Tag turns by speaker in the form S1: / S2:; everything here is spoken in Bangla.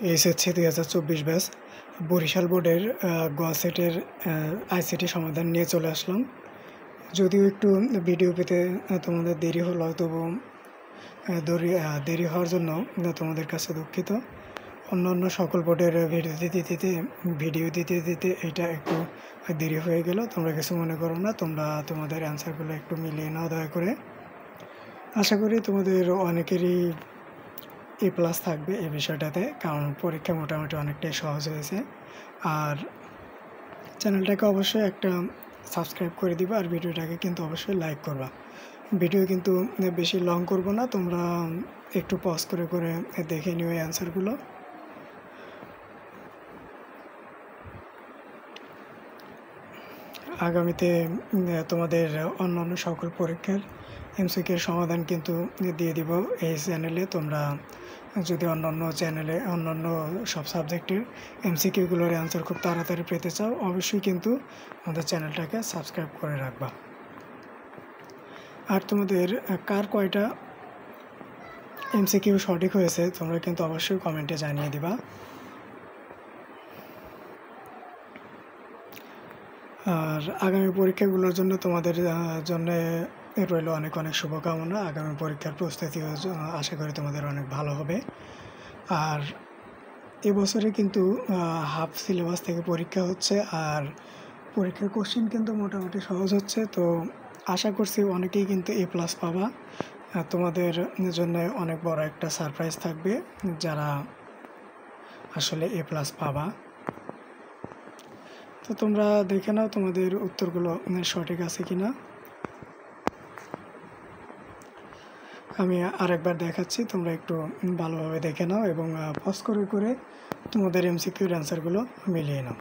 S1: এইচএসসি 2024 ব্যাচ বরিশাল বোর্ডের গ সেটের আইসিটি সমাধান নিয়ে চলে আসলাম। যদিও একটু ভিডিও পেতে তোমাদের দেরি হলো, তবু দেরি হওয়ার জন্য তোমাদের কাছে দুঃখিত। অন্য সকল বোর্ডের ভিডিও দিতে দিতে এটা একটু দেরি হয়ে গেল। তোমরা কিছু মনে করো না, তোমরা তোমাদের অ্যান্সারগুলো একটু মিলিয়ে নাও দয়া করে। আশা করি তোমাদের অনেকেরই A+ থাকবে এই বিষয়টাতে, কারণ পরীক্ষা মোটামুটি অনেকটাই সহজ হয়েছে। আর চ্যানেলটাকে অবশ্যই একটা সাবস্ক্রাইব করে দিবা, আর ভিডিওটাকে কিন্তু অবশ্যই লাইক করবা। ভিডিও কিন্তু বেশি লং করব না, তোমরা একটু পজ করে করে দেখে নিও এই অ্যান্সারগুলো। আগামীতে তোমাদের অন্যান্য সকল পরীক্ষার এমসিকিউর সমাধান কিন্তু দিয়ে দিব এই চ্যানেলে। তোমরা যদি অন্যান্য সব সাবজেক্টের এমসিকিউগুলোর অ্যান্সার খুব তাড়াতাড়ি পেতে চাও, অবশ্যই কিন্তু আমাদের চ্যানেলটাকে সাবস্ক্রাইব করে রাখবা। আর তোমাদের কার কয়টা এমসিকিউ সঠিক হয়েছে তোমরা কিন্তু অবশ্যই কমেন্টে জানিয়ে দিবা। আর আগামী পরীক্ষাগুলোর জন্য তোমাদের জন্য রইল অনেক অনেক শুভকামনা। আগামী পরীক্ষার প্রস্তুতি আশা করি তোমাদের অনেক ভালো হবে। আর এবছরে কিন্তু হাফ সিলেবাস থেকে পরীক্ষা হচ্ছে, আর পরীক্ষার কোশ্চেন কিন্তু মোটামুটি সহজ হচ্ছে। তো আশা করছি অনেকেই কিন্তু A+ পাবা। তোমাদের জন্য অনেক বড় একটা সারপ্রাইজ থাকবে যারা আসলে A+ পাবা। তো তোমরা দেখে নাও তোমাদের উত্তরগুলো সঠিক আছে কিনা। আমি আরেকবার দেখাচ্ছি, তোমরা একটু ভালোভাবে দেখে নাও এবং পজ করে করে তোমাদের এমসিকিউর অ্যান্সারগুলো মিলিয়ে নাও।